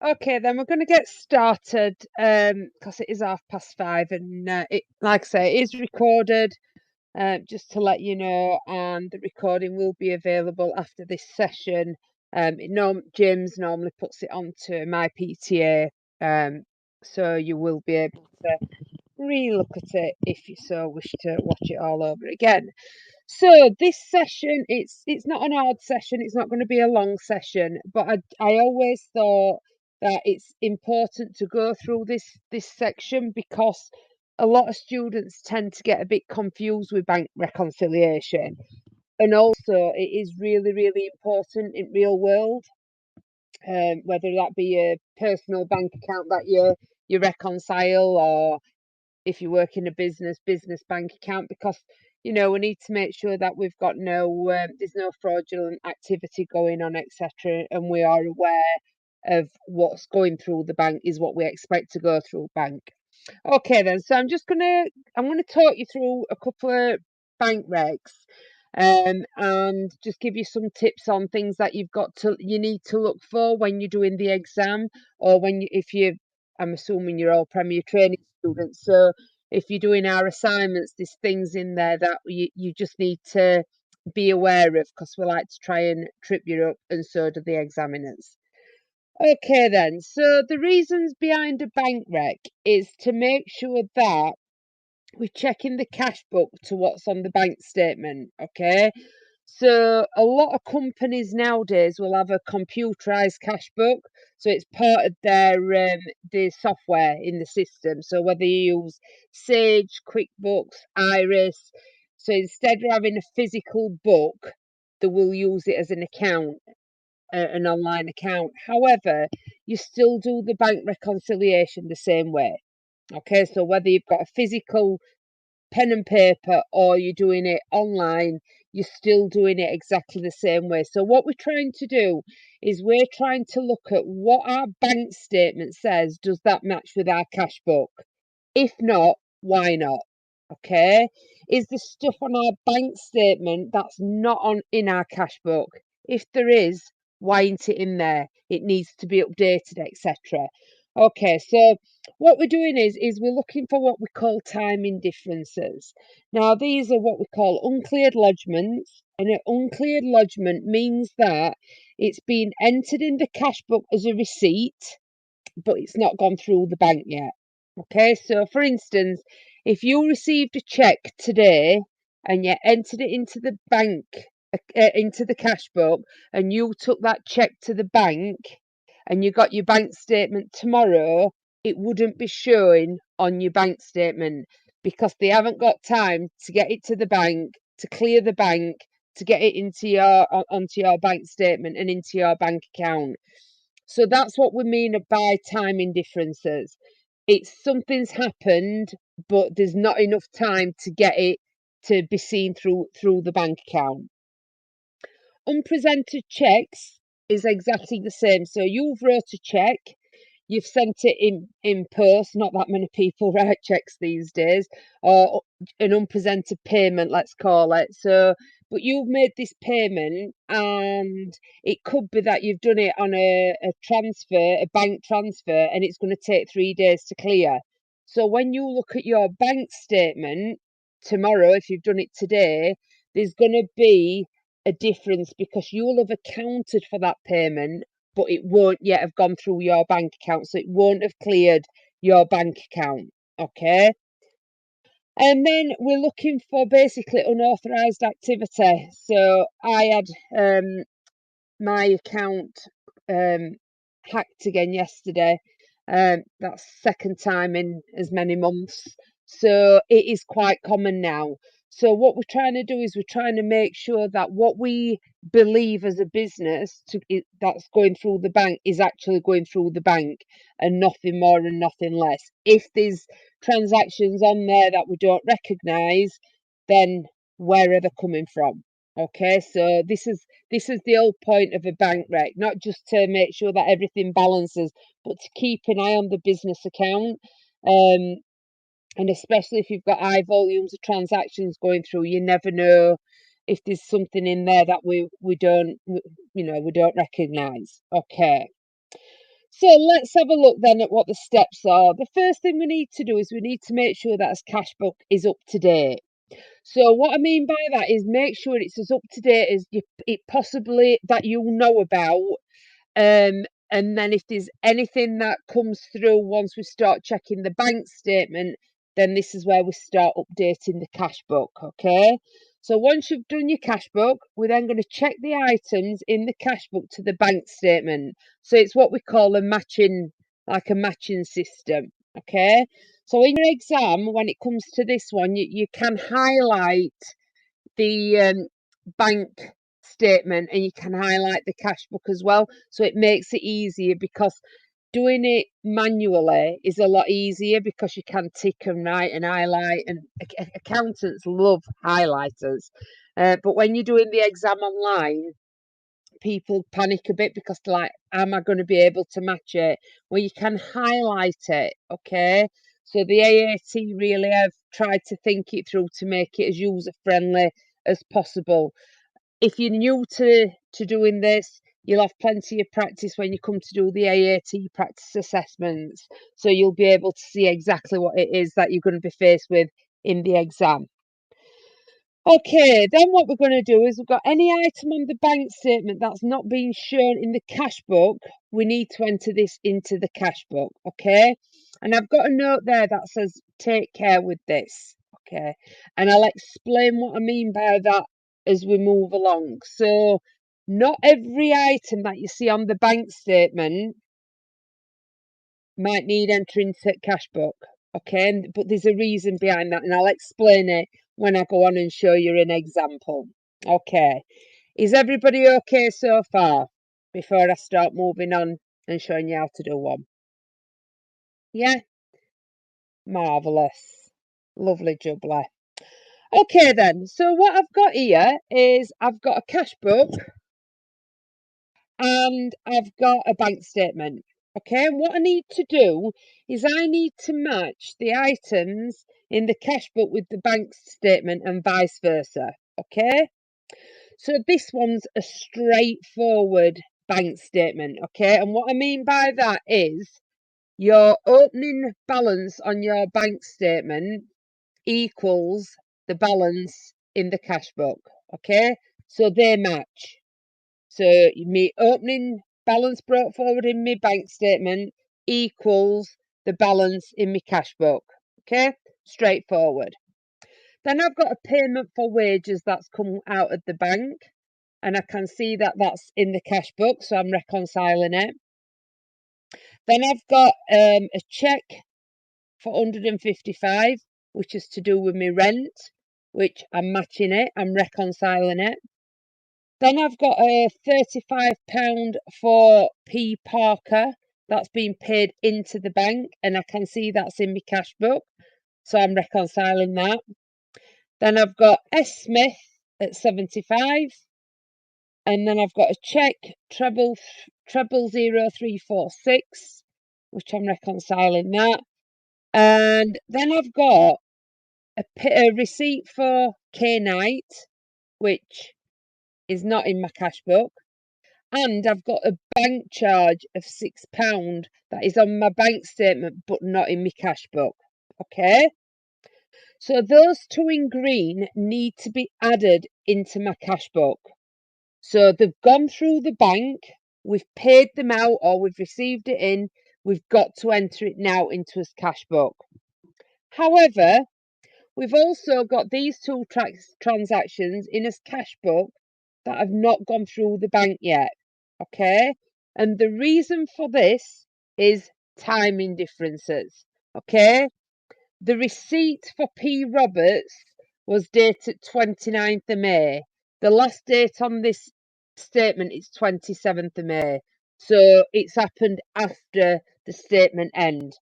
Okay, then we're going to get started because it is 5:30 and it, like I say, it is recorded. Just to let you know, and the recording will be available after this session. James normally puts it onto my PTA, so you will be able to re-look at it if you so wish to watch it all over again. So this session, it's not an hard session. It's not going to be a long session, but I always thought that it's important to go through this section because a lot of students tend to get a bit confused with bank reconciliation, and also it is really really important in real world, whether that be a personal bank account that you reconcile, or if you work in a business bank account, because we need to make sure that we've got there's no fraudulent activity going on, etc., and we are aware of what's going through the bank is what we expect to go through bank. Okay then, so I'm gonna talk you through a couple of bank regs, and just give you some tips on things that you need to look for when you're doing the exam, or if you, I'm assuming you're all Premier Training students, so if you're doing our assignments, there's things in there that you just need to be aware of, because we like to try and trip you up, and so do the examiners. Okay then, so the reasons behind a bank rec is to make sure that we're checking the cash book to what's on the bank statement, okay? So a lot of companies nowadays will have a computerized cash book, so it's part of their software in the system. So whether you use Sage, QuickBooks, Iris, so instead of having a physical book, they will use it as an account, an online account. However, you still do the bank reconciliation the same way. Okay, so whether you've got a physical pen and paper or you're doing it online, you're still doing it exactly the same way. So what we're trying to do is we're trying to look at what our bank statement says. Does that match with our cash book? If not, why not? Okay. Is the stuff on our bank statement that's not on in our cash book? If there is, why isn't it in there? It needs to be updated, etc. Okay, so what we're doing is we're looking for what we call timing differences. Now, these are what we call uncleared lodgements, and an uncleared lodgement means that it's been entered in the cash book as a receipt, but it's not gone through the bank yet. Okay, so for instance, if you received a check today and you entered it into the bank, into the cash book, and you took that check to the bank and you got your bank statement tomorrow, it wouldn't be showing on your bank statement because they haven't got time to get it to the bank, to clear the bank, to get it into onto your bank statement and into your bank account. So that's what we mean by timing differences. It's something's happened, but there's not enough time to get it to be seen through the bank account. Unpresented checks is exactly the same. So you've wrote a check, you've sent it in post. Not that many people write checks these days, or an unpresented payment, let's call it. So, but you've made this payment, and it could be that you've done it on a transfer, a bank transfer, and it's going to take 3 days to clear. So when you look at your bank statement tomorrow, if you've done it today, there's going to be a difference because you'll have accounted for that payment, but it won't yet have gone through your bank account, so it won't have cleared your bank account. Okay. And then we're looking for basically unauthorized activity. So I had my account hacked again yesterday. That's second time in as many months. So it is quite common now. So what we're trying to do is we're trying to make sure that what we believe as a business that's going through the bank is actually going through the bank, and nothing more and nothing less. If there's transactions on there that we don't recognise, then where are they coming from? Okay, so this is the whole point of a bank rec, not just to make sure that everything balances, but to keep an eye on the business account. And especially if you've got high volumes of transactions going through, you never know if there's something in there that we don't recognise. Okay. So let's have a look then at what the steps are. The first thing we need to do is we need to make sure that our Cashbook is up to date. So what I mean by that is make sure it's as up to date as it possibly that you know about. And then if there's anything that comes through once we start checking the bank statement, then this is where we start updating the Cashbook, okay? So once you've done your Cashbook, we're then going to check the items in the Cashbook to the bank statement. So it's what we call a matching, like a matching system, okay? So in your exam, when it comes to this one, you can highlight the bank statement and you can highlight the Cashbook as well. So it makes it easier because doing it manually is a lot easier because you can tick and write and highlight, and accountants love highlighters. But when you're doing the exam online, people panic a bit because they're like, am I going to be able to match it? Well, you can highlight it, okay? So the AAT really have tried to think it through to make it as user friendly as possible. If you're new to doing this, you'll have plenty of practice when you come to do the AAT practice assessments. So you'll be able to see exactly what it is that you're going to be faced with in the exam. Okay, then what we're going to do is we've got any item on the bank statement that's not being shown in the Cashbook, we need to enter this into the Cashbook, okay? And I've got a note there that says take care with this, okay? And I'll explain what I mean by that as we move along. So not every item that you see on the bank statement might need entering to Cashbook, okay? But there's a reason behind that, and I'll explain it when I go on and show you an example. Okay, is everybody okay so far before I start moving on and showing you how to do one? Yeah, marvellous. Lovely jubbly. Okay then, so what I've got here is I've got a Cashbook and I've got a bank statement. Okay, and what I need to do is I need to match the items in the Cashbook with the bank statement and vice versa. Okay, so this one's a straightforward bank statement. Okay, and what I mean by that is your opening balance on your bank statement equals the balance in the Cashbook. Okay, so they match. So my opening balance brought forward in my bank statement equals the balance in my Cashbook. Okay, straightforward. Then I've got a payment for wages that's come out of the bank, and I can see that that's in the Cashbook, so I'm reconciling it. Then I've got a cheque for 155, which is to do with my rent, which I'm matching it, I'm reconciling it. Then I've got a £35 for P Parker that's been paid into the bank, and I can see that's in my Cashbook, so I'm reconciling that. Then I've got S Smith at 75, and then I've got a cheque treble 0346, which I'm reconciling that. And then I've got a receipt for K Night, which is not in my Cashbook. And I've got a bank charge of £6 that is on my bank statement but not in my Cashbook. Okay, so those two in green need to be added into my Cashbook. So they've gone through the bank, we've paid them out or we've received it in, we've got to enter it now into his Cashbook. However, we've also got these two transactions in his Cashbook that have not gone through the bank yet. Okay, and the reason for this is timing differences. Okay, the receipt for P Roberts was dated 29th of May. The last date on this statement is 27th of May, so it's happened after the statement end.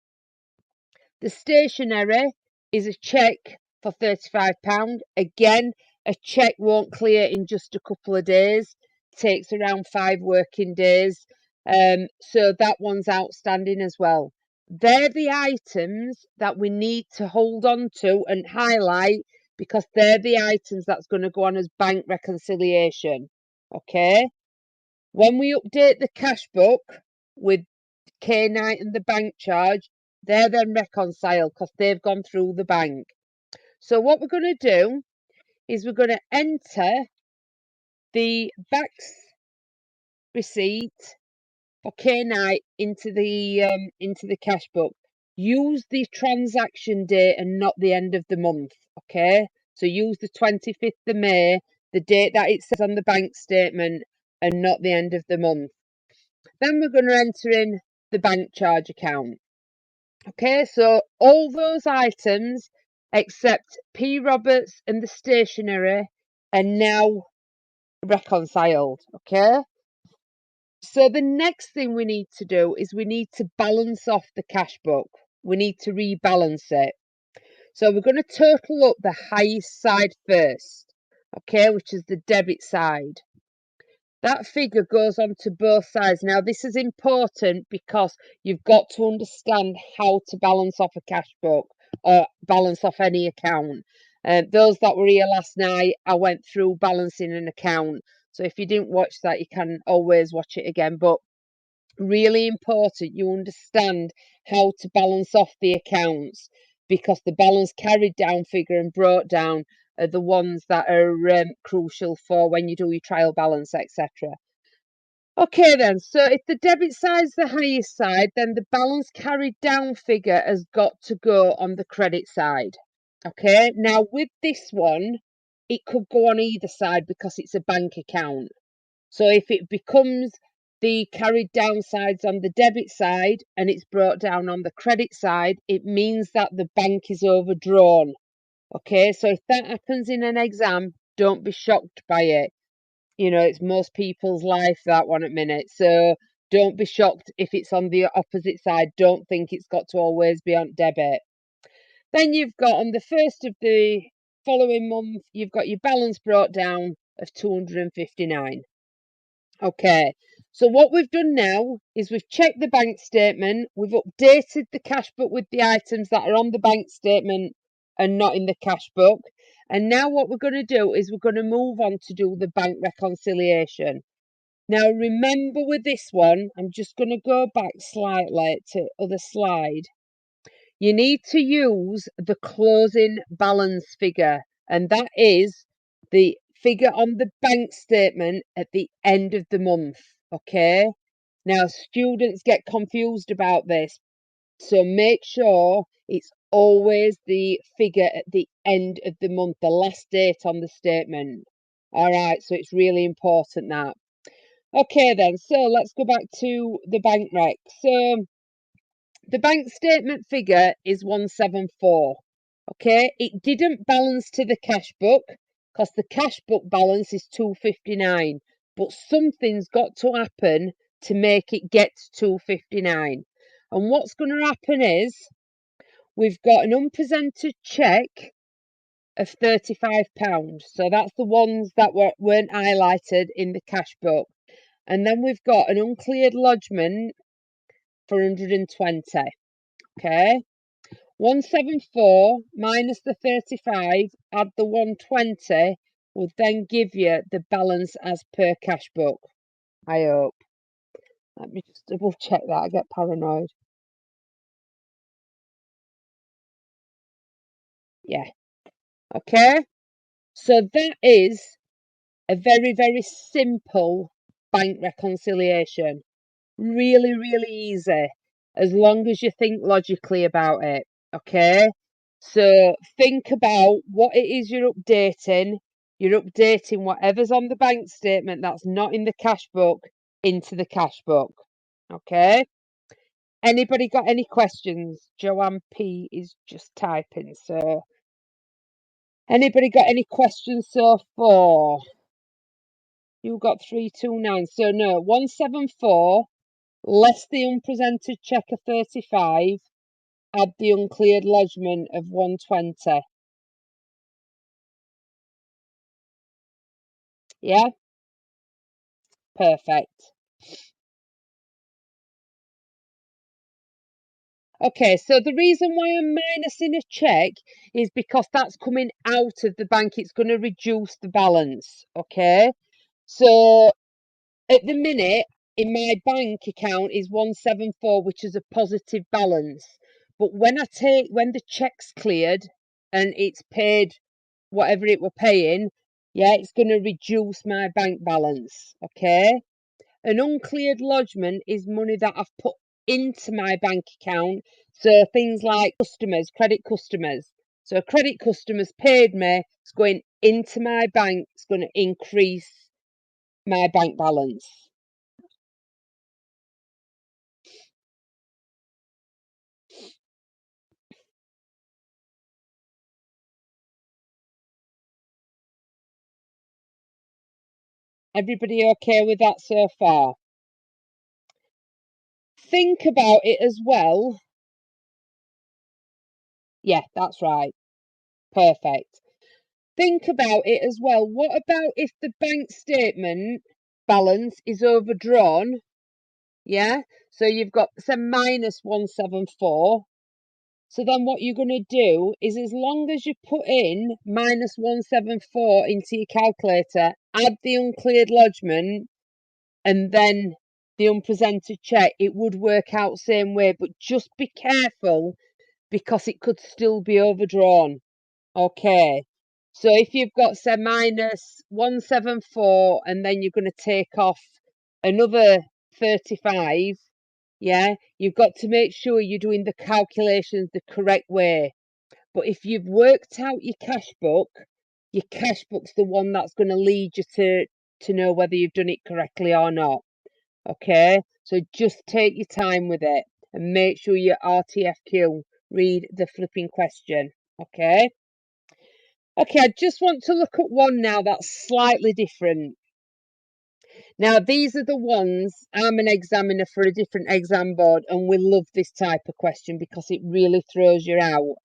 The stationery is a cheque for £35. Again, a cheque won't clear in just a couple of days. It takes around 5 working days. So that one's outstanding as well. They're the items that we need to hold on to and highlight because they're the items that's going to go on as bank reconciliation. Okay. When we update the Cashbook with K9 and the bank charge, they're then reconciled because they've gone through the bank. So what we're going to do is we're going to enter the back's receipt for K9 into the cash book. Use the transaction date and not the end of the month. Okay, so use the 25th of May, the date that it says on the bank statement, and not the end of the month. Then we're going to enter in the bank charge account. Okay, so all those items except P. Roberts and the stationery are now reconciled. Okay, so the next thing we need to do is we need to balance off the cash book. We need to rebalance it. So we're going to total up the highest side first, okay, which is the debit side. That figure goes on to both sides. Now, this is important because you've got to understand how to balance off a cash book or balance off any account. Those that were here last night, I went through balancing an account. So if you didn't watch that, you can always watch it again. But really important you understand how to balance off the accounts, because the balance carried down figure and brought down are the ones that are crucial for when you do your trial balance, etc. Okay then, so if the debit side's the highest side, then the balance carried down figure has got to go on the credit side. Okay, now with this one, it could go on either side because it's a bank account. So if it becomes the carried down sides on the debit side and it's brought down on the credit side, it means that the bank is overdrawn. Okay, so if that happens in an exam, don't be shocked by it. You know, it's most people's life, that one at minute. So don't be shocked if it's on the opposite side. Don't think it's got to always be on debit. Then you've got on the first of the following month, you've got your balance brought down of 259. Okay, so what we've done now is we've checked the bank statement, we've updated the cash book with the items that are on the bank statement and not in the cash book. And now what we're going to do is we're going to move on to do the bank reconciliation. Now remember with this one, I'm just going to go back slightly to other slide. You need to use the closing balance figure, and that is the figure on the bank statement at the end of the month. Okay, now students get confused about this, so make sure it's always the figure at the end of the month, the last date on the statement. All right, so it's really important that. Okay then, so let's go back to the bank rec. So the bank statement figure is 174. Okay, it didn't balance to the cash book because the cash book balance is 259, but something's got to happen to make it get to 259. And what's going to happen is we've got an unpresented cheque of £35. So that's the ones that weren't highlighted in the cash book. And then we've got an uncleared lodgement for 120. Okay, 174 minus the 35, add the 120, will then give you the balance as per cash book. I hope. Let me just double check that. I get paranoid. Yeah. Okay. So that is a very, very simple bank reconciliation. Really, really easy, as long as you think logically about it. Okay, so think about what it is you're updating. You're updating whatever's on the bank statement that's not in the cash book into the cash book. Okay, anybody got any questions? Joanne P is just typing. So anybody got any questions so far? You got 329. So no, 174 less the unpresented cheque of 35, add the uncleared lodgement of 120. Yeah, perfect. Okay, so the reason why I'm minusing a cheque is because that's coming out of the bank. It's going to reduce the balance. Okay, so at the minute, in my bank account is 174, which is a positive balance. But when the check's cleared and it's paid whatever it were paying, yeah, it's going to reduce my bank balance. Okay. An uncleared lodgement is money that I've put into my bank account. So things like credit customers. So a credit customer's paid me, it's going into my bank, it's going to increase my bank balance. Everybody okay with that so far? Think about it as well. Yeah, that's right. Perfect. Think about it as well. What about if the bank statement balance is overdrawn? Yeah. So you've got some minus 174. So then what you're going to do is, as long as you put in minus 174 into your calculator, add the uncleared lodgement and then the unpresented check, it would work out same way. But just be careful because it could still be overdrawn. Okay. So if you've got, say, minus 174 and then you're going to take off another 35, yeah, you've got to make sure you're doing the calculations the correct way. But if you've worked out your cash book's the one that's going to lead you to know whether you've done it correctly or not. Okay, so just take your time with it and make sure your RTFQ read the flipping question. Okay. Okay, I just want to look at one now that's slightly different. Now, these are the ones, I'm an examiner for a different exam board, and we love this type of question because it really throws you out.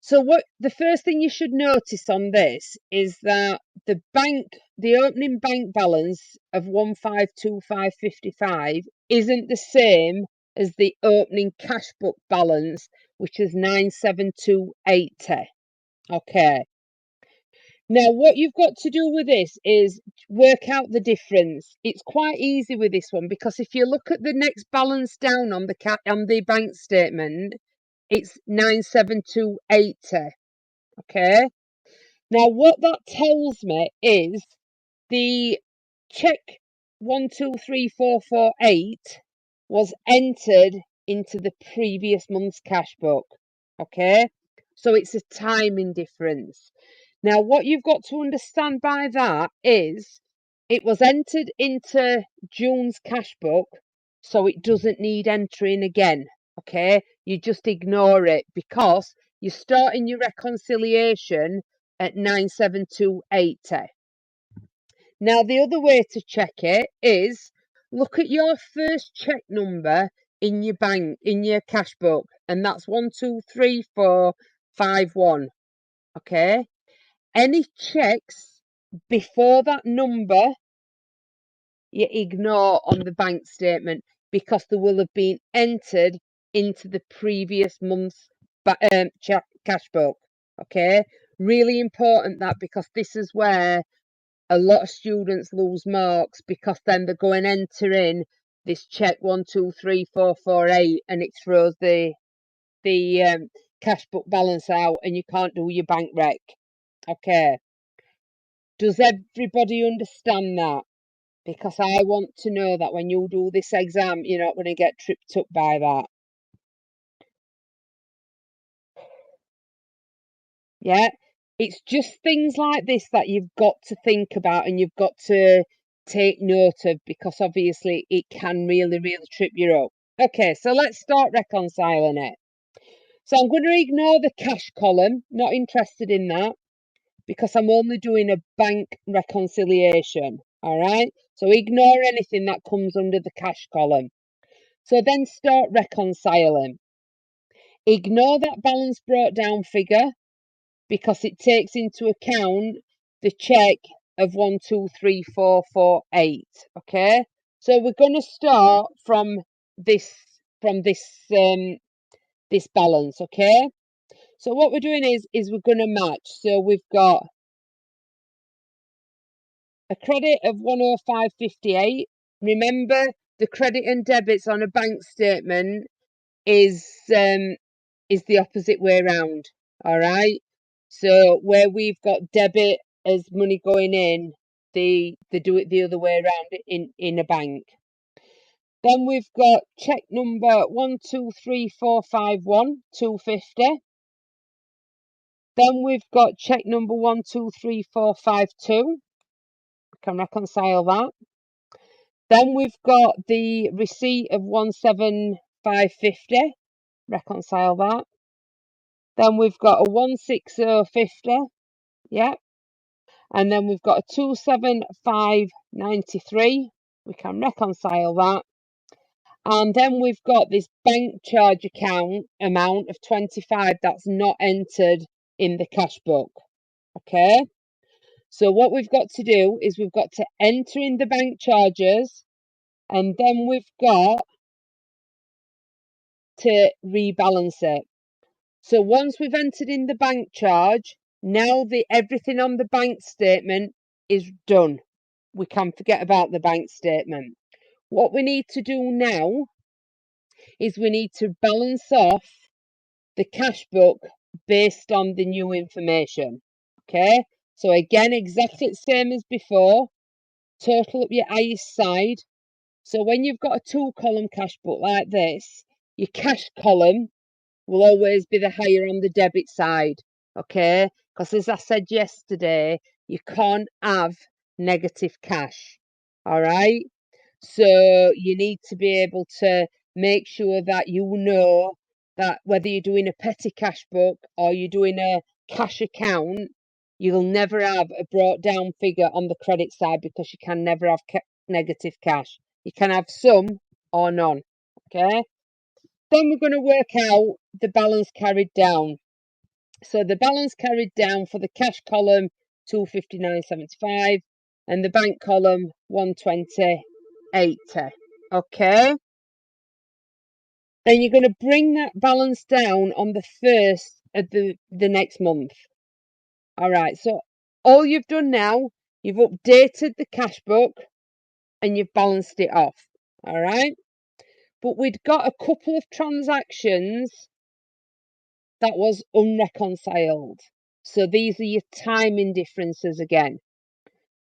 So the first thing you should notice on this is that the opening bank balance of 1525.55 isn't the same as the opening cash book balance, which is 972.80. Okay. Now, what you've got to do with this is work out the difference. It's quite easy with this one because if you look at the next balance down on the bank statement, it's 972.80. Okay. Now, what that tells me is the check 123448 was entered into the previous month's cash book. Okay. So it's a timing difference. Now, what you've got to understand by that is it was entered into June's cash book, so it doesn't need entering again. Okay, you just ignore it because you're starting your reconciliation at 972.80. Now, the other way to check it is look at your first check number in your cash book, and that's 123451. Okay. Any checks before that number, you ignore on the bank statement because they will have been entered into the previous month's cash book. Okay, really important that because this is where a lot of students lose marks because then they go and enter in this check 123448 and it throws the cash book balance out and you can't do your bank rec. Okay. Does everybody understand that? Because I want to know that when you do this exam, you're not going to get tripped up by that. Yeah, it's just things like this that you've got to think about and you've got to take note of because obviously it can really, really trip you up. Okay, so let's start reconciling it. So I'm going to ignore the cash column, not interested in that, because I'm only doing a bank reconciliation. All right, so ignore anything that comes under the cash column. So then start reconciling. Ignore that balance brought down figure because it takes into account the check of 123448. Okay, so we're going to start from this this balance. Okay, so what we're doing is we're going to match. So we've got a credit of 105.58 remember, the credit and debits on a bank statement is the opposite way around. All right. So where we've got debit as money going in, they do it the other way around in a bank. Then we've got check number 123451 250. Then we've got check number 123452. I can reconcile that. Then we've got the receipt of 17550. Reconcile that. Then we've got a 16050. Yeah. And then we've got a 27593. We can reconcile that. And then we've got this bank charge account amount of 25 that's not entered in the cash book. Okay. So what we've got to do is we've got to enter in the bank charges, and then we've got to rebalance it. So once we've entered in the bank charge, now everything on the bank statement is done. We can forget about the bank statement. What we need to do now is we need to balance off the cash book based on the new information. Okay, so again, exactly the same as before. Total up your highest side. So when you've got a 2-column cash book like this, your cash column will always be the higher on the debit side. Okay, because as I said yesterday, you can't have negative cash. All right, so you need to be able to make sure that you know that whether you're doing a petty cash book or you're doing a cash account, you'll never have a brought down figure on the credit side, because you can never have negative cash. You can have some or none. Okay, then we're going to work out the balance carried down. So the balance carried down for the cash column, 259.75, and the bank column, 120.80. Okay. Then you're going to bring that balance down on the 1st of the next month. All right. So all you've done now, you've updated the cash book and you've balanced it off. All right. But we'd got a couple of transactions that was unreconciled. So these are your timing differences again.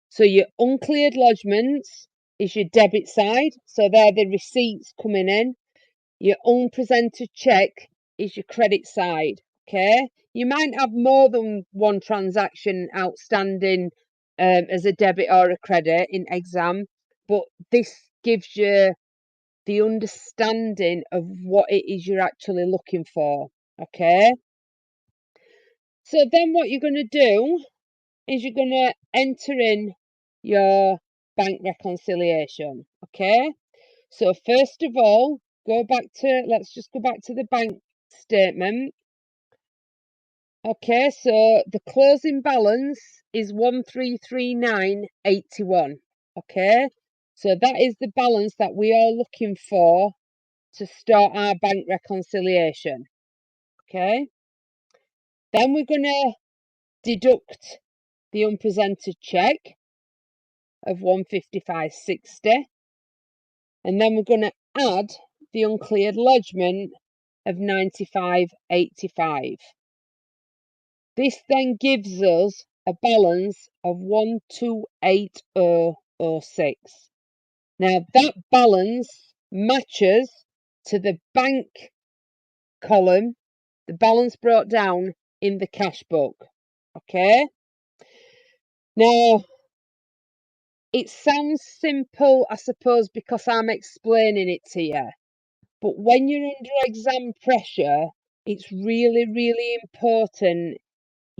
So your uncleared lodgements is your debit side. So they're the receipts coming in. Your unpresented check is your credit side. Okay. You might have more than one transaction outstanding as a debit or a credit in exam, but this gives you the understanding of what it is you're actually looking for. Okay. So then what you're going to do is you're going to enter in your bank reconciliation. Okay. So first of all, let's just go back to the bank statement. Okay, so the closing balance is 1339.81. Okay, so that is the balance that we are looking for to start our bank reconciliation. Okay, then we're going to deduct the unpresented check of 155.60, and then we're going to add the uncleared lodgement of 95.85. This then gives us a balance of 1280.06. Now that balance matches to the bank column, the balance brought down in the cash book. Okay. Now it sounds simple, I suppose, because I'm explaining it to you. But when you're under exam pressure, it's really, really important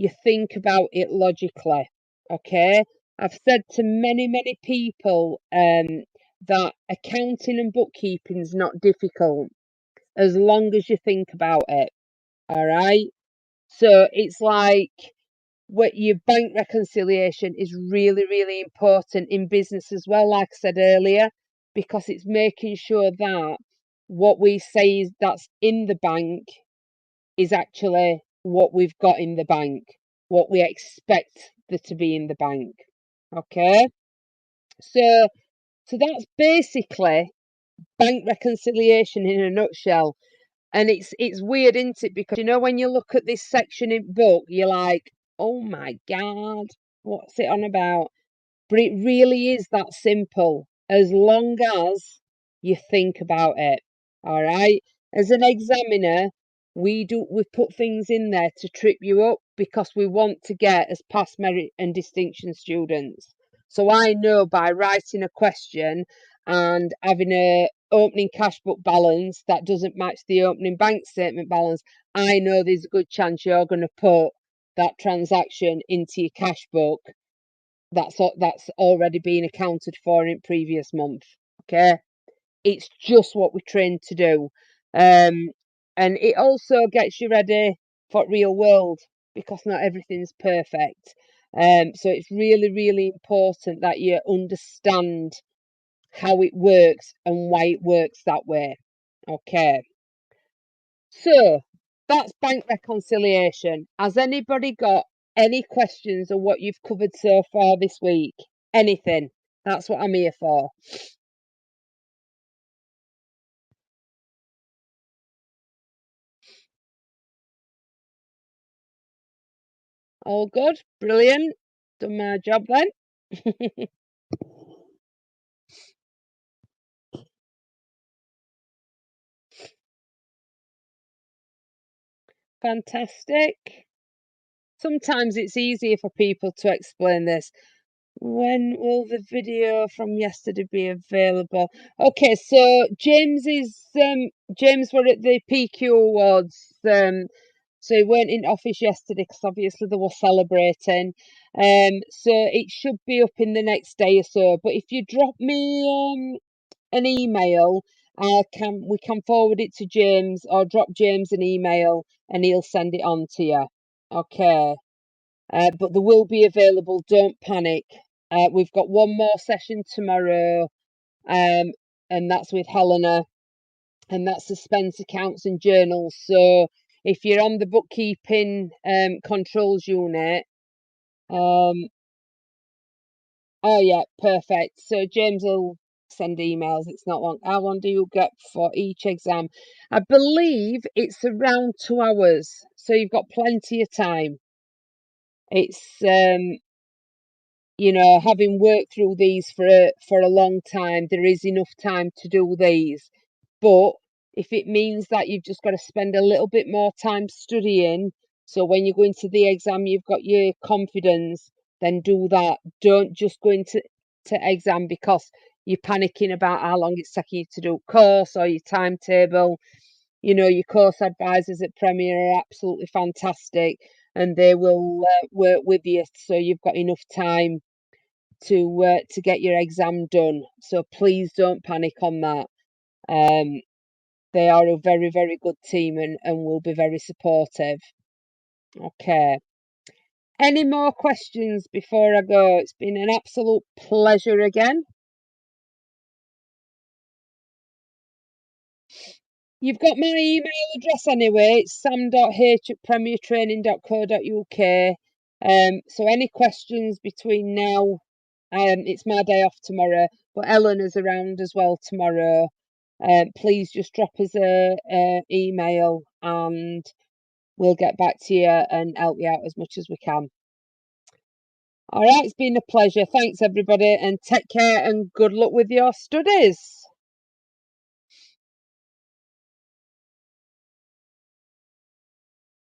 you think about it logically. Okay. I've said to many people that accounting and bookkeeping is not difficult as long as you think about it. All right. So it's like what your bank reconciliation is really, really important in business as well, like I said earlier, because it's making sure that what we say is that's in the bank is actually what we've got in the bank, what we expect there to be in the bank. Okay. So So that's basically bank reconciliation in a nutshell. And it's weird, isn't it? Because when you look at this section in book, you're like, oh my God, what's it on about? But it really is that simple, as long as you think about it. All right. As an examiner, we put things in there to trip you up because we want to get as pass, merit, and distinction students. So I know by writing a question and having a opening cash book balance that doesn't match the opening bank statement balance, I know there's a good chance you're going to put that transaction into your cash book that's already been accounted for in previous month. Okay, it's just what we're trained to do, and it also gets you ready for real world because not everything's perfect. So it's really, really important that you understand how it works and why it works that way. Okay, so that's bank reconciliation. Has anybody got any questions on what you've covered so far this week? Anything? That's what I'm here for. All good? Brilliant. Done my job then. Fantastic. Sometimes it's easier for people to explain this. When will the video from yesterday be available? Okay, so James were at the PQ Awards. So he weren't in office yesterday because obviously they were celebrating. So it should be up in the next day or so. But if you drop me an email, we can forward it to James or drop James an email and he'll send it on to you. Okay. But they will be available. Don't panic. We've got one more session tomorrow, and that's with Helena, and that's suspense accounts and journals. So if you're on the bookkeeping controls unit, um, oh yeah, perfect. So James will send emails. It's not long. How long do you get for each exam? I believe it's around 2 hours, so you've got plenty of time. It's having worked through these for a long time, there is enough time to do these. But if it means that you've just got to spend a little bit more time studying, so when you go into the exam, you've got your confidence, then do that. Don't just go into exam because you're panicking about how long it's taking you to do a course or your timetable. Your course advisors at Premier are absolutely fantastic and they will work with you so you've got enough time to get your exam done. So please don't panic on that. Um, they are a very, very good team and will be very supportive. Okay. Any more questions before I go? It's been an absolute pleasure again. You've got my email address anyway. It's sam.h@premiertraining.co.uk. So any questions between now, it's my day off tomorrow, but Eleanor's around as well tomorrow. Please just drop us a email and we'll get back to you and help you out as much as we can. All right, it's been a pleasure. Thanks, everybody, and take care and good luck with your studies.